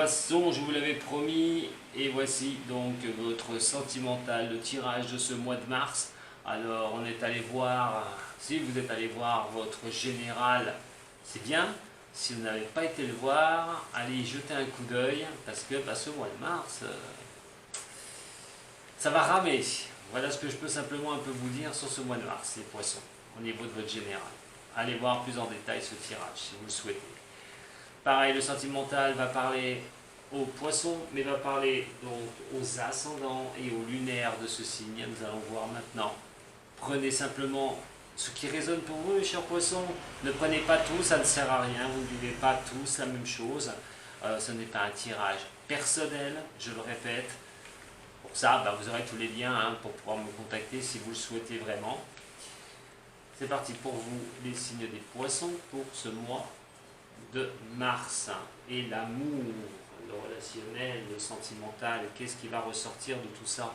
Poisson, je vous l'avais promis, et voici donc votre sentimental, le tirage de ce mois de mars. Alors, on est allé voir, si vous êtes allé voir votre général, c'est bien. Si vous n'avez pas été le voir, allez y jeter un coup d'œil, parce que ce mois de mars, ça va ramer. Voilà ce que je peux simplement un peu vous dire sur ce mois de mars, les poissons, au niveau de votre général. Allez voir plus en détail ce tirage, si vous le souhaitez. Pareil, le sentimental va parler aux poissons, mais va parler donc aux ascendants et aux lunaires de ce signe. Nous allons voir maintenant. Prenez simplement ce qui résonne pour vous, mes chers poissons. Ne prenez pas tout, ça ne sert à rien. Vous ne vivez pas tous la même chose. Ce n'est pas un tirage personnel, je le répète. Pour ça, vous aurez tous les liens pour pouvoir me contacter si vous le souhaitez vraiment. C'est parti pour vous, les signes des poissons, pour ce mois de mars. Et l'amour, le relationnel, le sentimental, qu'est-ce qui va ressortir de tout ça?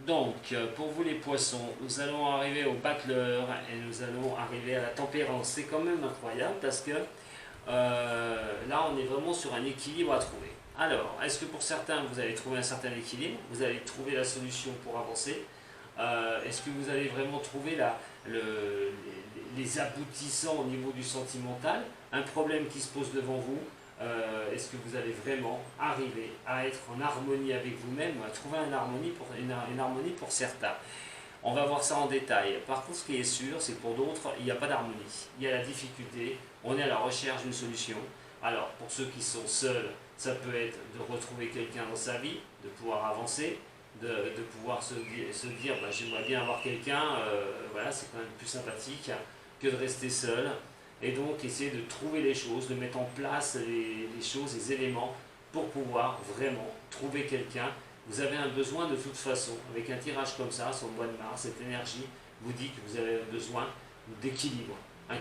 Donc, pour vous les poissons, nous allons arriver au battleur et nous allons arriver à la tempérance. C'est quand même incroyable parce que là, on est vraiment sur un équilibre à trouver. Alors, est-ce que pour certains, vous allez trouver un certain équilibre? Vous allez trouver la solution pour avancer? Est-ce que vous allez vraiment trouver les aboutissants au niveau du sentimental? Un problème qui se pose devant vous? Est-ce que vous allez vraiment arriver à être en harmonie avec vous-même, à trouver une harmonie pour certains? On va voir ça en détail. Par contre, ce qui est sûr, c'est que pour d'autres, il n'y a pas d'harmonie. Il y a la difficulté, on est à la recherche d'une solution. Alors, pour ceux qui sont seuls, ça peut être de retrouver quelqu'un dans sa vie, de pouvoir avancer, de pouvoir se dire j'aimerais bien avoir quelqu'un, voilà, c'est quand même plus sympathique que de rester seul. Et donc, essayer de trouver les choses, de mettre en place les choses, les éléments pour pouvoir vraiment trouver quelqu'un. Vous avez un besoin de toute façon, avec un tirage comme ça, sur le mois de mars, cette énergie vous dit que vous avez besoin d'équilibre, un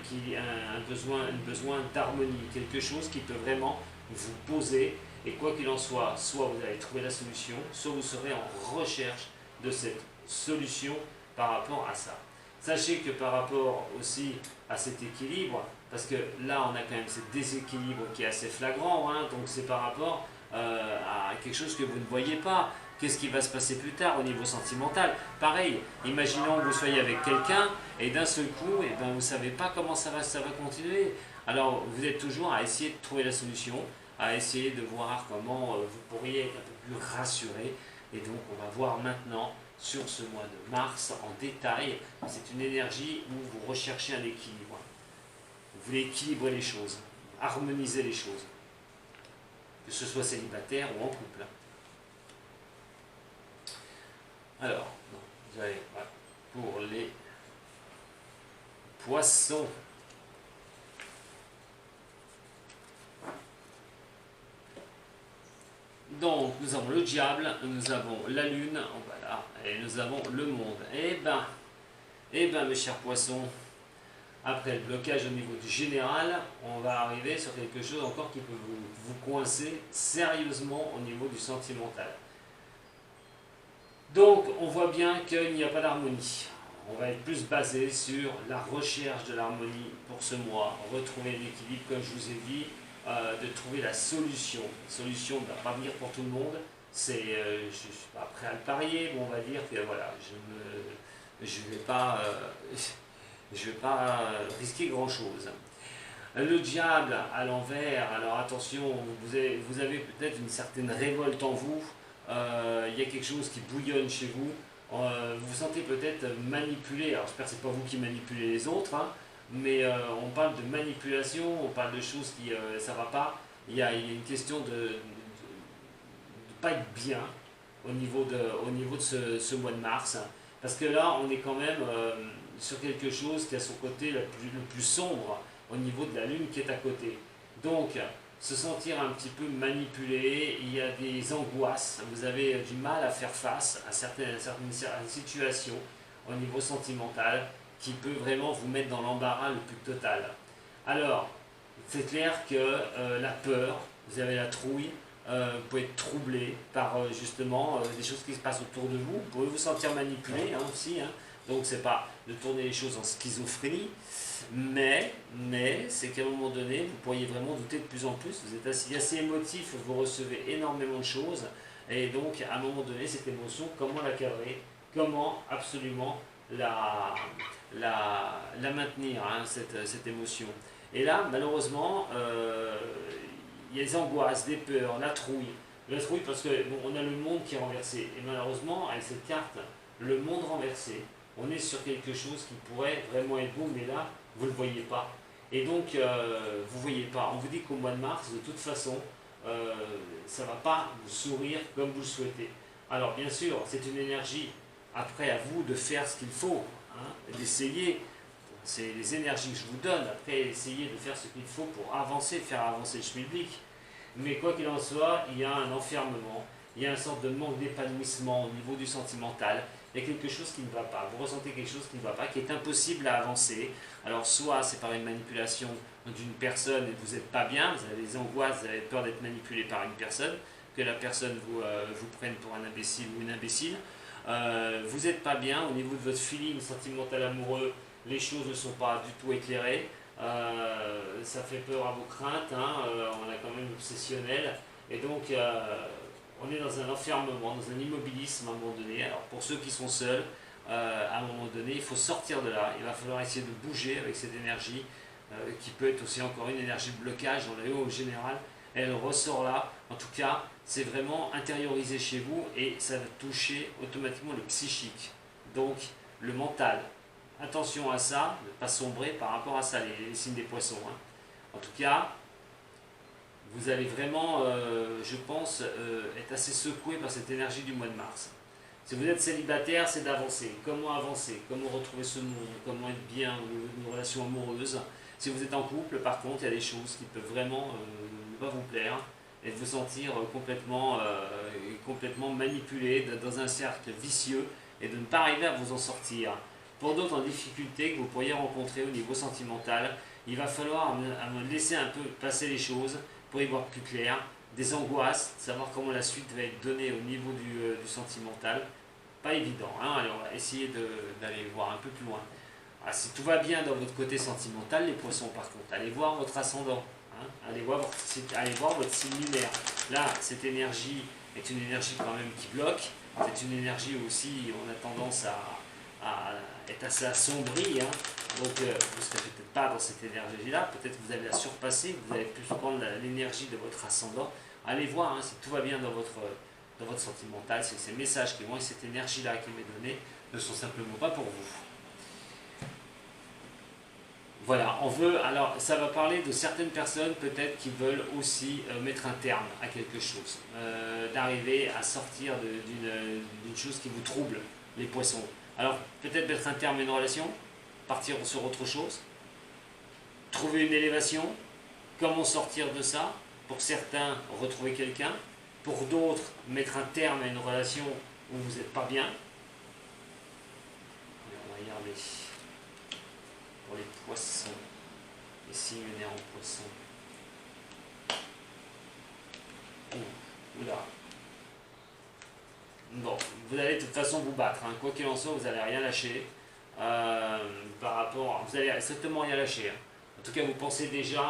besoin d'harmonie, quelque chose qui peut vraiment vous poser, et quoi qu'il en soit, soit vous allez trouver la solution, soit vous serez en recherche de cette solution par rapport à ça. Sachez que par rapport aussi à cet équilibre, parce que là on a quand même ce déséquilibre qui est assez flagrant, donc c'est par rapport à quelque chose que vous ne voyez pas. Qu'est-ce qui va se passer plus tard au niveau sentimental? Pareil, imaginons que vous soyez avec quelqu'un et d'un seul coup, vous ne savez pas comment ça va continuer. Alors vous êtes toujours à essayer de trouver la solution, à essayer de voir comment vous pourriez être un peu plus rassuré. Et donc on va voir maintenant sur ce mois de mars en détail. C'est une énergie où vous recherchez un équilibre. Vous voulez équilibrer les choses, harmoniser les choses, que ce soit célibataire ou en couple. Alors, vous allez pour les poissons. Donc, nous avons le diable, nous avons la lune, voilà, et nous avons le monde. Eh ben, mes chers poissons, après le blocage au niveau du général, on va arriver sur quelque chose encore qui peut vous coincer sérieusement au niveau du sentimental. Donc, on voit bien qu'il n'y a pas d'harmonie. On va être plus basé sur la recherche de l'harmonie pour ce mois, retrouver l'équilibre, comme je vous ai dit, de trouver la solution. La solution ne va pas venir pour tout le monde. Je ne suis pas prêt à le parier, mais on va dire que voilà, je ne vais pas risquer grand-chose. Le diable à l'envers, alors attention, vous avez peut-être une certaine révolte en vous. Il y a quelque chose qui bouillonne chez vous, vous vous sentez peut-être manipulé. Alors j'espère que ce n'est pas vous qui manipulez les autres, mais on parle de manipulation, on parle de choses qui ça ne va pas. Il y a une question de ne pas être bien au niveau de ce mois de mars, parce que là on est quand même sur quelque chose qui a son côté le plus sombre au niveau de la lune qui est à côté. Donc se sentir un petit peu manipulé, il y a des angoisses, vous avez du mal à faire face à certaines situations au niveau sentimental qui peut vraiment vous mettre dans l'embarras le plus total. Alors, c'est clair que la peur, vous avez la trouille, vous pouvez être troublé par justement des choses qui se passent autour de vous. Vous pouvez vous sentir manipulé aussi. Hein. Donc c'est pas de tourner les choses en schizophrénie, mais c'est qu'à un moment donné, vous pourriez vraiment douter de plus en plus. Vous êtes assez émotif, vous recevez énormément de choses. Et donc à un moment donné, cette émotion, comment la cadrer? Comment absolument la maintenir, hein, cette émotion. Et là, malheureusement, il y a des angoisses, des peurs, la trouille. La trouille parce que bon, on a le monde qui est renversé. Et malheureusement, avec cette carte, le monde renversé, on est sur quelque chose qui pourrait vraiment être beau, mais là, vous ne le voyez pas. Et donc, vous ne voyez pas. On vous dit qu'au mois de mars, de toute façon, ça ne va pas vous sourire comme vous le souhaitez. Alors, bien sûr, c'est une énergie, après à vous de faire ce qu'il faut, hein, d'essayer. C'est les énergies que je vous donne, après essayer de faire ce qu'il faut pour avancer, faire avancer le schmilblick. Mais quoi qu'il en soit, il y a un enfermement, il y a une sorte de manque d'épanouissement au niveau du sentimental. Il y a quelque chose qui ne va pas, vous ressentez quelque chose qui ne va pas, qui est impossible à avancer. Alors soit c'est par une manipulation d'une personne et vous n'êtes pas bien, vous avez des angoisses, vous avez peur d'être manipulé par une personne, que la personne vous prenne pour un imbécile ou une imbécile. Vous n'êtes pas bien au niveau de votre feeling sentimental amoureux, les choses ne sont pas du tout éclairées. Ça fait peur à vos craintes, hein, on a quand même obsessionnel. Et donc on est dans un enfermement, dans un immobilisme à un moment donné. Alors pour ceux qui sont seuls, à un moment donné, il faut sortir de là. Il va falloir essayer de bouger avec cette énergie, qui peut être aussi encore une énergie de blocage dans le haut général. Elle ressort là. En tout cas, c'est vraiment intériorisé chez vous et ça va toucher automatiquement le psychique. Donc le mental. Attention à ça, ne pas sombrer par rapport à ça, les signes des poissons. Hein. En tout cas, vous allez vraiment, je pense, être assez secoué par cette énergie du mois de mars. Si vous êtes célibataire, c'est d'avancer. Comment avancer? Comment retrouver ce monde? Comment être bien dans une relation amoureuse? Si vous êtes en couple, par contre, il y a des choses qui peuvent vraiment ne pas vous plaire et vous sentir complètement manipulé dans un cercle vicieux et de ne pas arriver à vous en sortir. Pour d'autres en difficulté que vous pourriez rencontrer au niveau sentimental, il va falloir me laisser un peu passer les choses pour y voir plus clair, des angoisses, savoir comment la suite va être donnée au niveau du sentimental. Pas évident, hein. Alors on va essayer d'aller voir un peu plus loin. Alors, si tout va bien dans votre côté sentimental, les poissons par contre, allez voir votre ascendant, hein. Allez voir votre signe lunaire. Là, cette énergie est une énergie quand même qui bloque, c'est une énergie aussi, on a tendance à être assez assombri, hein. Donc vous ne serez peut-être pas dans cette énergie-là, peut-être que vous allez la surpasser, vous allez plus prendre l'énergie de votre ascendant. Allez voir, hein, si tout va bien dans votre sentimental, c'est que ces messages qui vont et cette énergie-là qui m'est donnée ne sont simplement pas pour vous. Voilà, alors ça va parler de certaines personnes peut-être qui veulent aussi mettre un terme à quelque chose, d'arriver à sortir d'une chose qui vous trouble, les poissons. Alors, peut-être mettre un terme à une relation, partir sur autre chose, trouver une élévation, comment sortir de ça, pour certains, retrouver quelqu'un, pour d'autres, mettre un terme à une relation où vous n'êtes pas bien. On va regarder pour les poissons, les signes lunaires en poisson. Oula. Bon, vous allez de toute façon vous battre, hein. Quoi qu'il en soit, vous n'allez rien lâcher par rapport. Vous allez strictement rien lâcher. Hein. En tout cas, vous pensez déjà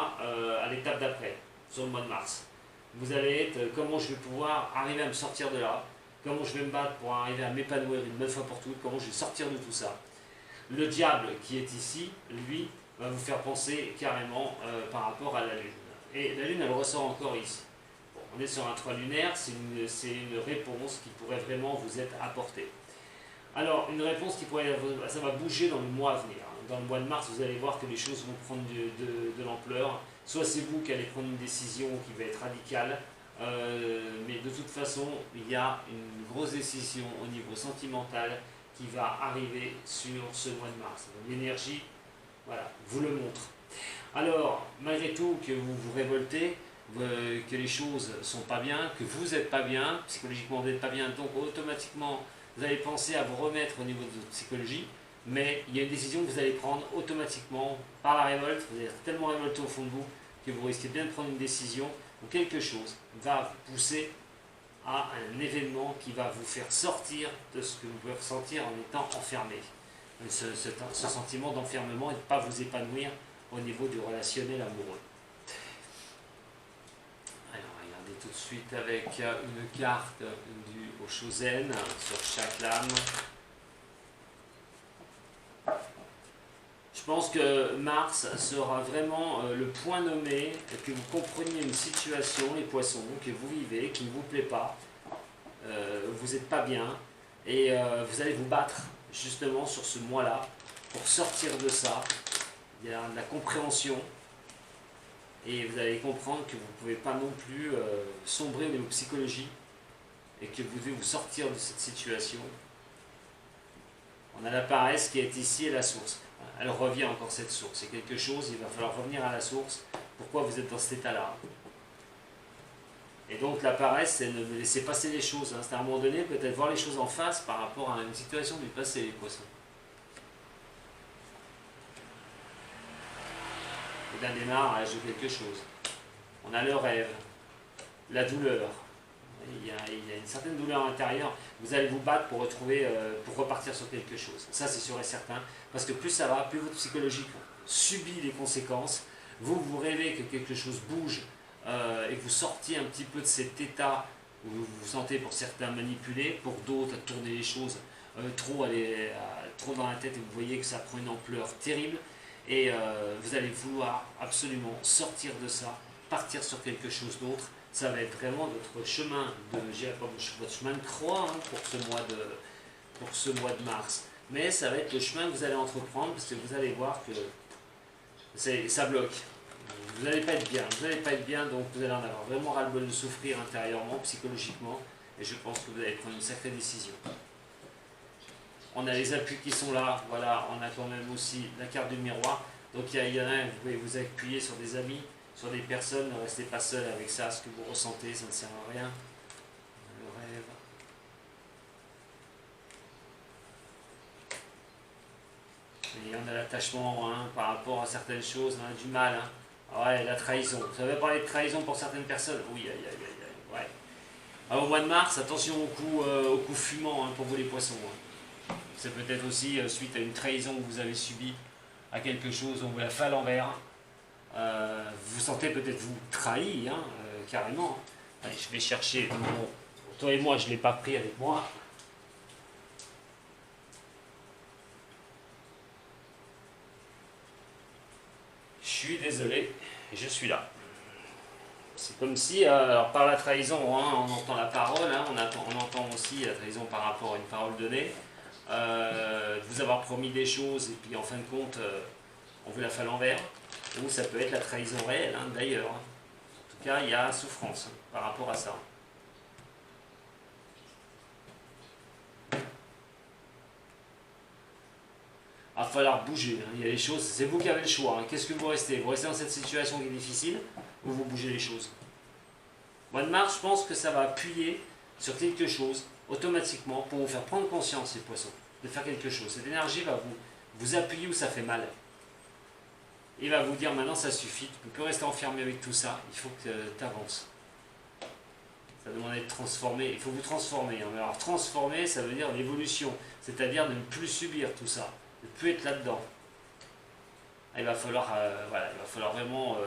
à l'étape d'après, sur le mois de mars. Vous allez être comment je vais pouvoir arriver à me sortir de là, comment je vais me battre pour arriver à m'épanouir une bonne fois pour toutes, comment je vais sortir de tout ça. Le diable qui est ici, lui, va vous faire penser carrément par rapport à la lune. Et la lune, elle ressort encore ici. On est sur un 3 lunaire, c'est une réponse qui pourrait vraiment vous être apportée. Alors, une réponse qui pourrait, ça va bouger dans le mois à venir. Dans le mois de mars, vous allez voir que les choses vont prendre de l'ampleur. Soit c'est vous qui allez prendre une décision qui va être radicale, mais de toute façon, il y a une grosse décision au niveau sentimental qui va arriver sur ce mois de mars. L'énergie, voilà, vous le montre. Alors, malgré tout que vous vous révoltez, que les choses ne sont pas bien, que vous n'êtes pas bien, psychologiquement vous n'êtes pas bien, donc automatiquement vous allez penser à vous remettre au niveau de votre psychologie, mais il y a une décision que vous allez prendre automatiquement par la révolte, vous allez être tellement révolté au fond de vous que vous risquez bien de prendre une décision ou quelque chose va vous pousser à un événement qui va vous faire sortir de ce que vous pouvez ressentir en étant enfermé. Ce sentiment d'enfermement et de ne pas vous épanouir au niveau du relationnel amoureux. Alors, regardez tout de suite avec une carte du Oshozen sur chaque lame. Je pense que Mars sera vraiment le point nommé, que vous compreniez une situation, les poissons, que vous vivez, qui ne vous plaît pas, vous n'êtes pas bien, et vous allez vous battre justement sur ce mois-là pour sortir de ça. Il y a de la compréhension, et vous allez comprendre que vous ne pouvez pas non plus sombrer au niveau psychologie, et que vous devez vous sortir de cette situation. On a la paresse qui est ici et la source. Elle revient encore cette source. C'est quelque chose, il va falloir revenir à la source. Pourquoi vous êtes dans cet état-là? Et donc la paresse, c'est ne laisser passer les choses. C'est à un moment donné, peut-être voir les choses en face par rapport à une situation du passé, les poissons. Et d'un démarrage de quelque chose. On a le rêve, la douleur. Il y a une certaine douleur intérieure. Vous allez vous battre pour retrouver, pour repartir sur quelque chose. Ça, c'est sûr et certain. Parce que plus ça va, plus votre psychologie subit les conséquences. Vous rêvez que quelque chose bouge et que vous sortiez un petit peu de cet état où vous vous sentez pour certains manipulés, pour d'autres tourner les choses trop dans la tête et vous voyez que ça prend une ampleur terrible. Et vous allez vouloir absolument sortir de ça, partir sur quelque chose d'autre. Ça va être vraiment votre chemin votre chemin de croix pour ce mois de mars. Mais ça va être le chemin que vous allez entreprendre parce que vous allez voir que ça bloque. Vous n'allez pas être bien. Vous n'allez pas être bien, donc vous allez en avoir vraiment ras-le-bol de souffrir intérieurement, psychologiquement. Et je pense que vous allez prendre une sacrée décision. On a les appuis qui sont là. Voilà, on a quand même aussi la carte du miroir. Donc il y en a un, vous pouvez vous appuyer sur des amis, sur des personnes, ne restez pas seul avec ça, ce que vous ressentez, ça ne sert à rien. Le rêve. Et on a l'attachement par rapport à certaines choses, du mal. Ouais, la trahison. Ça veut parler de trahison pour certaines personnes? Oui, aïe, aïe, aïe, aïe. Ouais. Alors, au mois de mars, attention au coup fumant pour vous les poissons. C'est peut-être aussi suite à une trahison que vous avez subie à quelque chose, on vous la fait à l'envers. Vous sentez peut-être vous trahi, carrément. Allez, je vais chercher. Bon, toi et moi, je ne l'ai pas pris avec moi. Je suis désolé, je suis là. C'est comme si, alors par la trahison, on entend la parole, on entend aussi la trahison par rapport à une parole donnée. Vous avoir promis des choses et puis en fin de compte, on vous la fait à l'envers. Ou ça peut être la trahison réelle, d'ailleurs. En tout cas, il y a souffrance par rapport à ça. Il va falloir bouger. Il y a des choses, c'est vous qui avez le choix. Qu'est-ce que vous restez? Vous restez dans cette situation qui est difficile ou vous bougez les choses? Mois de mars, je pense que ça va appuyer sur quelque chose automatiquement pour vous faire prendre conscience, les poissons, de faire quelque chose. Cette énergie va vous appuyer où ça fait mal. Il va vous dire maintenant ça suffit, tu ne peux plus rester enfermé avec tout ça, il faut que tu avances. Ça demande d'être transformé, il faut vous transformer. Alors transformer, ça veut dire l'évolution, c'est-à-dire de ne plus subir tout ça, de ne plus être là-dedans. Il va falloir, il va falloir vraiment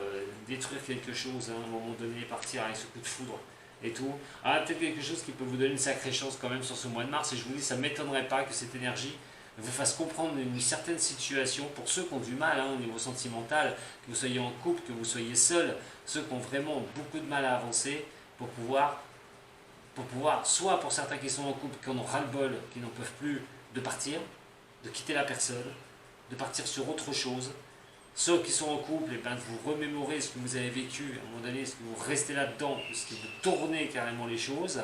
détruire quelque chose, à un moment donné, partir avec ce coup de foudre et tout. Alors peut-être quelque chose qui peut vous donner une sacrée chance quand même sur ce mois de mars, et je vous dis, ça ne m'étonnerait pas que cette énergie vous fasse comprendre une certaine situation pour ceux qui ont du mal au niveau sentimental, que vous soyez en couple, que vous soyez seul, ceux qui ont vraiment beaucoup de mal à avancer pour pouvoir, soit pour certains qui sont en couple, qui en ont ras-le-bol, qui n'en peuvent plus, de partir, de quitter la personne, de partir sur autre chose. Ceux qui sont en couple, de vous remémorer ce que vous avez vécu, à un moment donné, est-ce que vous restez là-dedans, est-ce que vous tournez carrément les choses.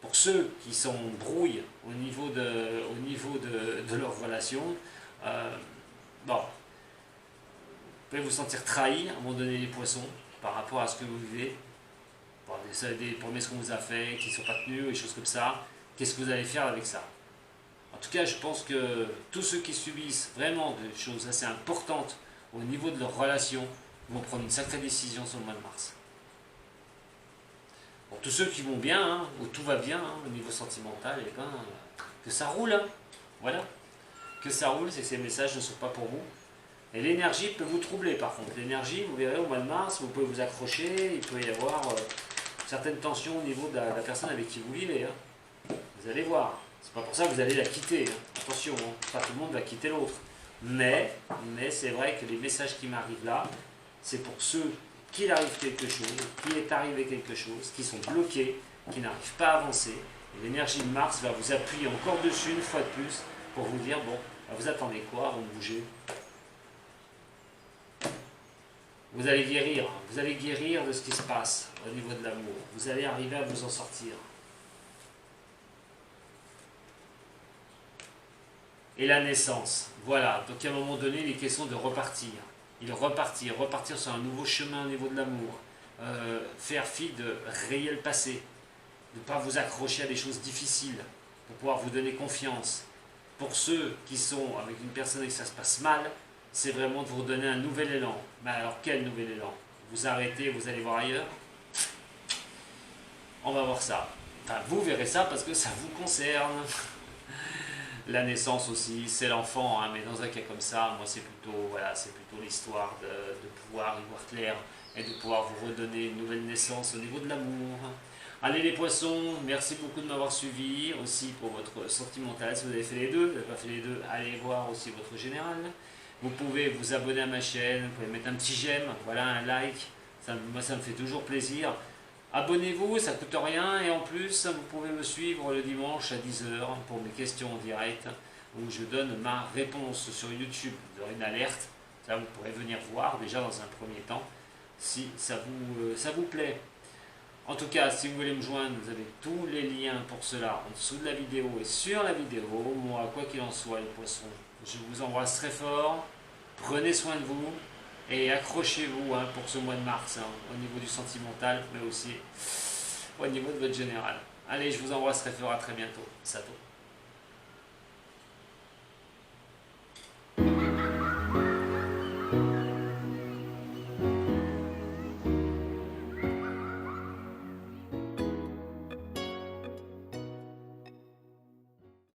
Pour ceux qui s'embrouillent au niveau de leur relation, vous pouvez vous sentir trahi à un moment donné, les poissons, par rapport à ce que vous vivez, par des promesses qu'on vous a fait, qui ne sont pas tenues, des choses comme ça. Qu'est-ce que vous allez faire avec ça? En tout cas, je pense que tous ceux qui subissent vraiment des choses assez importantes au niveau de leur relation vont prendre une sacrée décision sur le mois de mars. Pour tous ceux qui vont bien, hein, où tout va bien hein, au niveau sentimental, et ben, que ça roule. Hein. Voilà. Que ça roule, c'est que ces messages ne sont pas pour vous. Et l'énergie peut vous troubler par contre. L'énergie, vous verrez au mois de mars, vous pouvez vous accrocher, il peut y avoir certaines tensions au niveau de la personne avec qui vous vivez. Hein. Vous allez voir. C'est pas pour ça que vous allez la quitter. Hein. Attention, hein. Pas tout le monde va quitter l'autre. Mais c'est vrai que les messages qui m'arrivent là, c'est pour ceux qui arrive quelque chose, qui est arrivé quelque chose, qui sont bloqués, qui n'arrivent pas à avancer. Et l'énergie de Mars va vous appuyer encore dessus une fois de plus pour vous dire, bon, vous attendez quoi avant de bouger? Vous allez guérir de ce qui se passe au niveau de l'amour. Vous allez arriver à vous en sortir. Et la naissance, voilà. Donc à un moment donné, il est question de repartir. Repartir sur un nouveau chemin au niveau de l'amour. Faire fi de réel passé. De ne pas vous accrocher à des choses difficiles. Pour pouvoir vous donner confiance. Pour ceux qui sont avec une personne et que ça se passe mal, c'est vraiment de vous redonner un nouvel élan. Mais alors quel nouvel élan? Vous arrêtez, vous allez voir ailleurs? On va voir ça. Enfin, vous verrez ça parce que ça vous concerne. La naissance aussi, c'est l'enfant, hein, mais dans un cas comme ça, moi c'est plutôt l'histoire de pouvoir y voir clair et de pouvoir vous redonner une nouvelle naissance au niveau de l'amour. Allez les poissons, merci beaucoup de m'avoir suivi, aussi pour votre sentimental, si vous avez fait les deux, vous n'avez pas fait les deux, allez voir aussi votre général. Vous pouvez vous abonner à ma chaîne, vous pouvez mettre un petit j'aime, voilà, un like, moi ça me fait toujours plaisir. Abonnez-vous, ça ne coûte rien et en plus vous pouvez me suivre le dimanche à 10 h pour mes questions en direct où je donne ma réponse sur YouTube. Vous aurez une alerte, ça vous pourrez venir voir déjà dans un premier temps si ça vous plaît. En tout cas, si vous voulez me joindre, vous avez tous les liens pour cela en dessous de la vidéo et sur la vidéo. Moi, quoi qu'il en soit les poissons, je vous embrasse très fort, prenez soin de vous. Et accrochez-vous hein, pour ce mois de mars, hein, au niveau du sentimental, mais aussi au niveau de votre général. Allez, je vous embrasse très fort, à très bientôt. Sato.